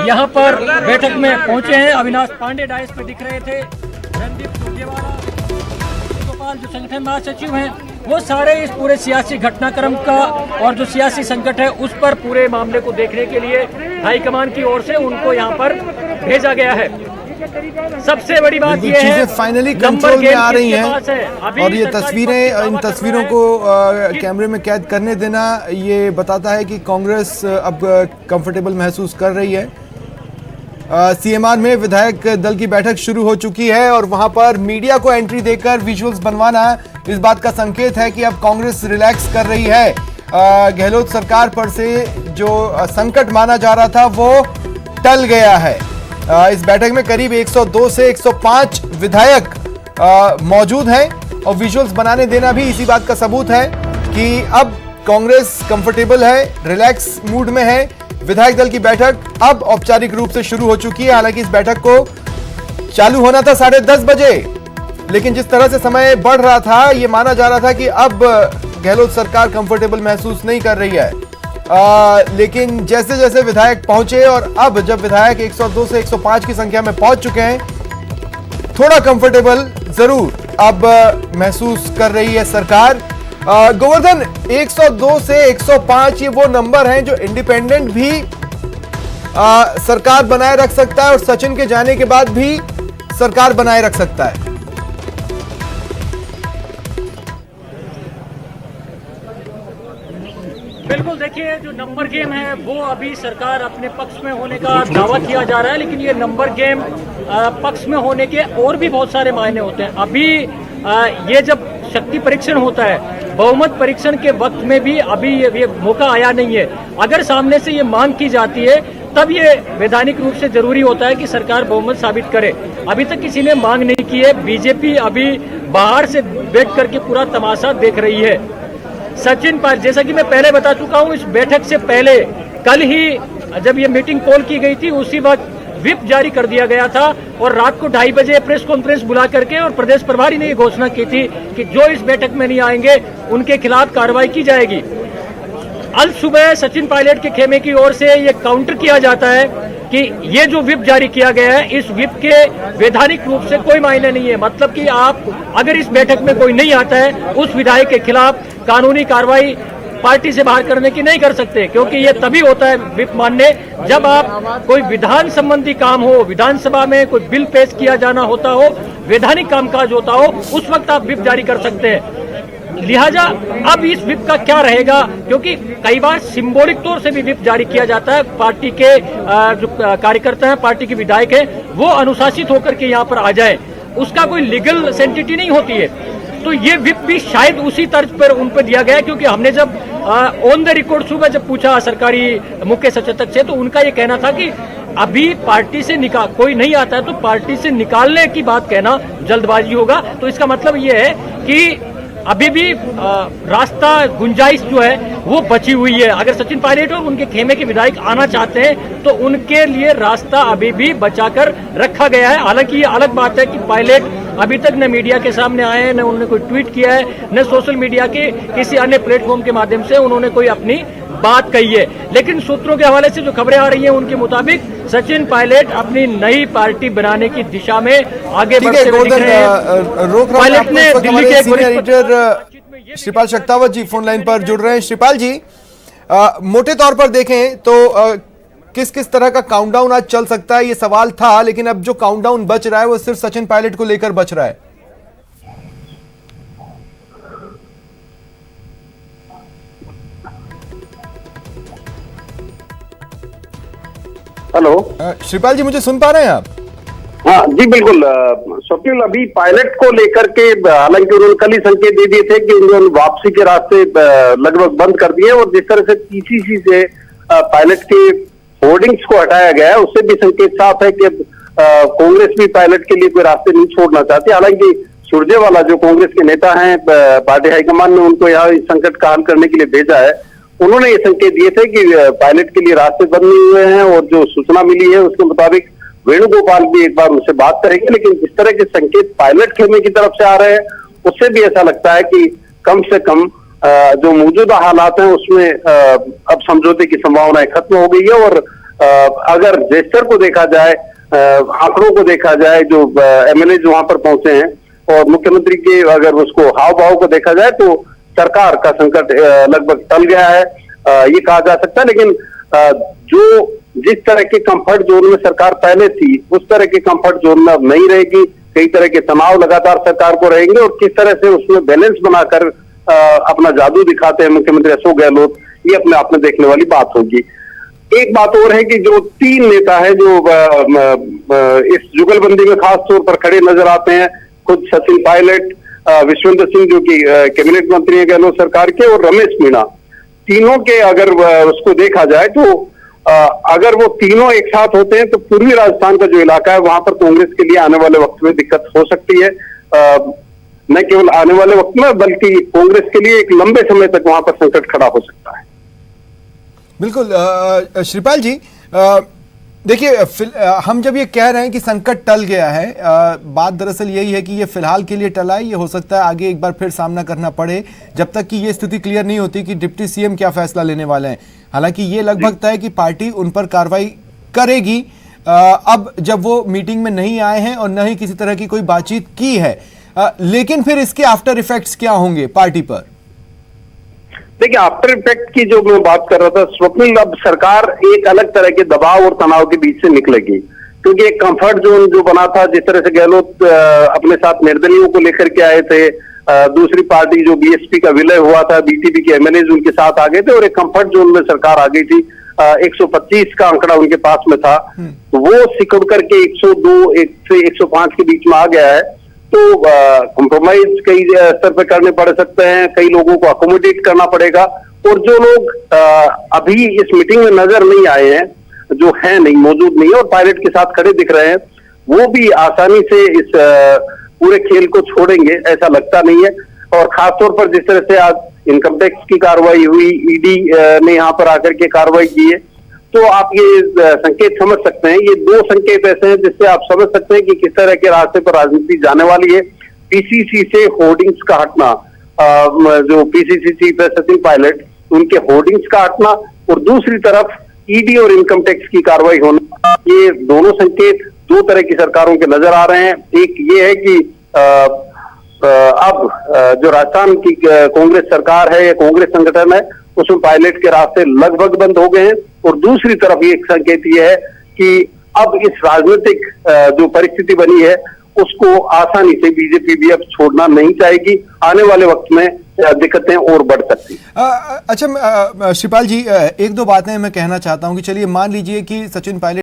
यहाँ पर बैठक में पहुंचे हैं। अविनाश पांडे डायस पे दिख रहे थे, रणदीप सुरजेवाला, गोपाल जो संगठन महासचिव हैं, वो सारे इस पूरे सियासी घटनाक्रम का और जो सियासी संकट है उस पर पूरे मामले को देखने के लिए हाईकमान की ओर से उनको यहाँ पर भेजा गया है। सबसे बड़ी बात यह है फाइनली कंट्रोल में आ रही हैं और ये तस्वीरें, इन तस्वीरों को कैमरे में कैद करने देना ये बताता है कि कांग्रेस अब कंफर्टेबल महसूस कर रही है। सीएमआर में विधायक दल की बैठक शुरू हो चुकी है और वहां पर मीडिया को एंट्री देकर विजुअल्स बनवाना इस बात का संकेत है कि अब कांग्रेस रिलैक्स कर रही है। गहलोत सरकार पर से जो संकट माना जा रहा था वो टल गया है। इस बैठक में करीब 102 से 105 विधायक मौजूद हैं और विजुअल्स बनाने देना भी इसी बात का सबूत है कि अब कांग्रेस कंफर्टेबल है, रिलैक्स मूड में है। विधायक दल की बैठक अब औपचारिक रूप से शुरू हो चुकी है। हालांकि इस बैठक को चालू होना था 10:30 बजे, लेकिन जिस तरह से समय बढ़ रहा था ये माना जा रहा था कि अब गहलोत सरकार कंफर्टेबल महसूस नहीं कर रही है। लेकिन जैसे जैसे विधायक पहुंचे और अब जब विधायक 102 से 105 की संख्या में पहुंच चुके हैं, थोड़ा कंफर्टेबल जरूर अब महसूस कर रही है सरकार। गोवर्धन, 102 से 105 ये वो नंबर हैं जो इंडिपेंडेंट भी सरकार बनाए रख सकता है और सचिन के जाने के बाद भी सरकार बनाए रख सकता है। बिल्कुल, देखिए जो नंबर गेम है वो अभी सरकार अपने पक्ष में होने का दावा किया जा रहा है, लेकिन ये नंबर गेम पक्ष में होने के और भी बहुत सारे मायने होते हैं। अभी ये जब शक्ति परीक्षण होता है, बहुमत परीक्षण के वक्त में भी अभी ये मौका आया नहीं है। अगर सामने से ये मांग की जाती है तब ये वैधानिक रूप से जरूरी होता है कि सरकार बहुमत साबित करे। अभी तक किसी ने मांग नहीं की है। बीजेपी अभी बाहर से बैठ करके पूरा तमाशा देख रही है। सचिन पायलट, जैसा कि मैं पहले बता चुका हूं, इस बैठक से पहले कल ही जब ये मीटिंग कॉल की गई थी उसी वक्त व्हिप जारी कर दिया गया था और रात को 2:30 बजे प्रेस कॉन्फ्रेंस बुला करके और प्रदेश प्रभारी ने ये घोषणा की थी कि जो इस बैठक में नहीं आएंगे उनके खिलाफ कार्रवाई की जाएगी। अल सुबह सचिन पायलट के खेमे की ओर से ये काउंटर किया जाता है कि ये जो व्हिप जारी किया गया है, इस व्हिप के वैधानिक रूप से कोई मायने नहीं है। मतलब कि आप अगर इस बैठक में कोई नहीं आता है उस विधायक के खिलाफ कानूनी कार्रवाई पार्टी से बाहर करने की नहीं कर सकते, क्योंकि ये तभी होता है व्हिप मानने जब आप कोई विधान संबंधी काम हो, विधानसभा में कोई बिल पेश किया जाना होता हो, वैधानिक कामकाज होता हो, उस वक्त आप व्हिप जारी कर सकते हैं। लिहाजा अब इस व्हिप का क्या रहेगा, क्योंकि कई बार सिंबॉलिक तौर से भी व्हिप जारी किया जाता है। पार्टी के जो कार्यकर्ता हैं, पार्टी के विधायक हैं, वो अनुशासित होकर के यहाँ पर आ जाए, उसका कोई लीगल सेंटिटी नहीं होती है। तो ये व्हिप भी शायद उसी तर्ज पर उन पर दिया गया है, क्योंकि हमने जब ऑन द रिकॉर्ड सुबह जब पूछा सरकारी मुख्य सचेतक से, तो उनका ये कहना था कि अभी पार्टी से कोई नहीं आता है तो पार्टी से निकालने की बात कहना जल्दबाजी होगा। तो इसका मतलब ये है कि अभी भी रास्ता, गुंजाइश जो है वो बची हुई है। अगर सचिन पायलट और उनके खेमे के विधायक आना चाहते हैं तो उनके लिए रास्ता अभी भी बचाकर रखा गया है। हालांकि ये अलग बात है कि पायलट अभी तक न मीडिया के सामने आए हैं, न उन्होंने कोई ट्वीट किया है, न सोशल मीडिया के किसी अन्य प्लेटफॉर्म के माध्यम से उन्होंने कोई अपनी बात कही है। लेकिन सूत्रों के हवाले से जो खबरें आ रही हैं उनके मुताबिक सचिन पायलट अपनी नई पार्टी बनाने की दिशा में आगे बढ़ते हुए दिख रहे हैं। पायलट ने दिल्ली के सीनियर एडिटर श्रीपाल शक्तावत जी फोन लाइन पर जुड़ रहे हैं। श्रीपाल जी, मोटे तौर पर देखें तो किस किस तरह का काउंटडाउन आज चल सकता है, ये सवाल था, लेकिन अब जो काउंटडाउन बच रहा है वो सिर्फ सचिन पायलट को लेकर बच रहा है। हेलो श्रीपाल जी, मुझे सुन पा रहे हैं आप? हाँ जी बिल्कुल स्वप्निल, अभी पायलट को लेकर के हालांकि उन्होंने कल ही संकेत दे दिए थे कि उन्होंने वापसी के रास्ते लगभग बंद कर दिए और जिस तरह से पीसीसी से पायलट के होर्डिंग्स को हटाया गया है उससे भी संकेत साफ है कि कांग्रेस भी पायलट के लिए कोई रास्ते नहीं छोड़ना चाहती। हालांकि सुरजेवाला जो कांग्रेस के नेता हैं, पार्टी हाईकमान ने उनको यहाँ इस संकट का हल करने के लिए भेजा है। उन्होंने ये संकेत दिए थे कि पायलट के लिए रास्ते बंद नहीं हुए हैं और जो सूचना मिली है उसके मुताबिक वेणुगोपाल भी एक बार उनसे बात करेंगे। लेकिन जिस तरह के संकेत पायलट खेमे की तरफ से आ रहे हैं उससे भी ऐसा लगता है कि कम से कम जो मौजूदा हालात हैं उसमें अब समझौते की संभावनाएं खत्म हो गई है और अगर जेस्चर को देखा जाए, आंकड़ों को देखा जाए, जो एमएलए वहां पर पहुंचे हैं और मुख्यमंत्री के अगर उसको हाव भाव को देखा जाए तो सरकार का संकट लगभग टल गया है, ये कहा जा सकता है। लेकिन जो जिस तरह के कंफर्ट जोन में सरकार पहले थी उस तरह के कंफर्ट जोन में अब नहीं रहेगी। कई तरह के तनाव लगातार सरकार को रहेंगे और किस तरह से उसमें बैलेंस बनाकर अपना जादू दिखाते हैं मुख्यमंत्री अशोक गहलोत, ये अपने आप में देखने वाली बात होगी। एक बात और है कि जो 3 नेता है जो इस जुगलबंदी में खास तौर पर खड़े नजर आते हैं, खुद सचिन पायलट, विश्वेंद्र सिंह जो कि कैबिनेट मंत्री है गहलोत सरकार के, और रमेश मीणा, तीनों के अगर उसको देखा जाए तो अगर वो तीनों एक साथ होते हैं तो पूर्वी राजस्थान का जो इलाका है वहां पर कांग्रेस के लिए आने वाले वक्त में दिक्कत हो सकती है। न केवल आने वाले वक्त में बल्कि कांग्रेस के लिए एक लंबे समय तक वहां पर संकट खड़ा हो सकता है। बिल्कुल श्रीपाल जी, देखिए हम जब ये कह रहे हैं कि संकट टल गया है, बात दरअसल यही है कि ये फिलहाल के लिए टला है। ये हो सकता है आगे एक बार फिर सामना करना पड़े जब तक कि ये स्थिति क्लियर नहीं होती कि डिप्टी सीएम क्या फैसला लेने वाले हैं। हालांकि ये लगभग तय है कि पार्टी उन पर कार्रवाई करेगी। अब जब वो मीटिंग में नहीं आए हैं और न ही किसी तरह की कोई बातचीत की है, लेकिन फिर इसके आफ्टर इफेक्ट्स क्या होंगे पार्टी पर? देखिए, आफ्टर इफेक्ट की जो मैं बात कर रहा था स्वप्निल, अब सरकार एक अलग तरह के दबाव और तनाव के बीच से निकलेगी, क्योंकि एक कंफर्ट जोन जो बना था, जिस तरह से गहलोत अपने साथ निर्दलियों को लेकर के आए थे, दूसरी पार्टी जो बीएसपी का विलय हुआ था, बीटीपी के एमएलए उनके साथ आ गए थे और एक कंफर्ट जोन में सरकार आ गई थी। 125 का आंकड़ा उनके पास में था, तो वो सिकुड़ करके 102 से 105 के बीच में आ गया है। तो कॉम्प्रोमाइज कई स्तर पे करने पड़ सकते हैं, कई लोगों को अकोमोडेट करना पड़ेगा, और जो लोग अभी इस मीटिंग में नजर नहीं आए हैं, जो है नहीं, मौजूद नहीं है और पायलट के साथ खड़े दिख रहे हैं, वो भी आसानी से इस पूरे खेल को छोड़ेंगे ऐसा लगता नहीं है। और खासतौर पर जिस तरह से आज इनकम टैक्स की कार्रवाई हुई, ईडी ने यहाँ पर आकर के कार्रवाई की है, तो आप ये संकेत समझ सकते हैं। ये 2 संकेत ऐसे हैं जिससे आप समझ सकते हैं कि किस तरह के रास्ते पर राजनीति जाने वाली है। पीसीसी से होर्डिंग्स का हटना, जो पीसीसी चीफ है सचिन पायलट, उनके होर्डिंग्स का हटना, और दूसरी तरफ ईडी और इनकम टैक्स की कार्रवाई होना, ये दोनों संकेत 2 तरह की सरकारों के नजर आ रहे हैं। एक ये है कि अब जो राजस्थान की कांग्रेस सरकार है या कांग्रेस संगठन है, उसमें पायलट के रास्ते लगभग बंद हो गए हैं, और दूसरी तरफ एक संकेत ये है कि अब इस राजनीतिक जो परिस्थिति बनी है उसको आसानी से बीजेपी भी अब छोड़ना नहीं चाहेगी। आने वाले वक्त में दिक्कतें और बढ़ सकती। अच्छा श्रीपाल जी, 1-2 बातें मैं कहना चाहता हूं कि चलिए मान लीजिए कि सचिन पायलट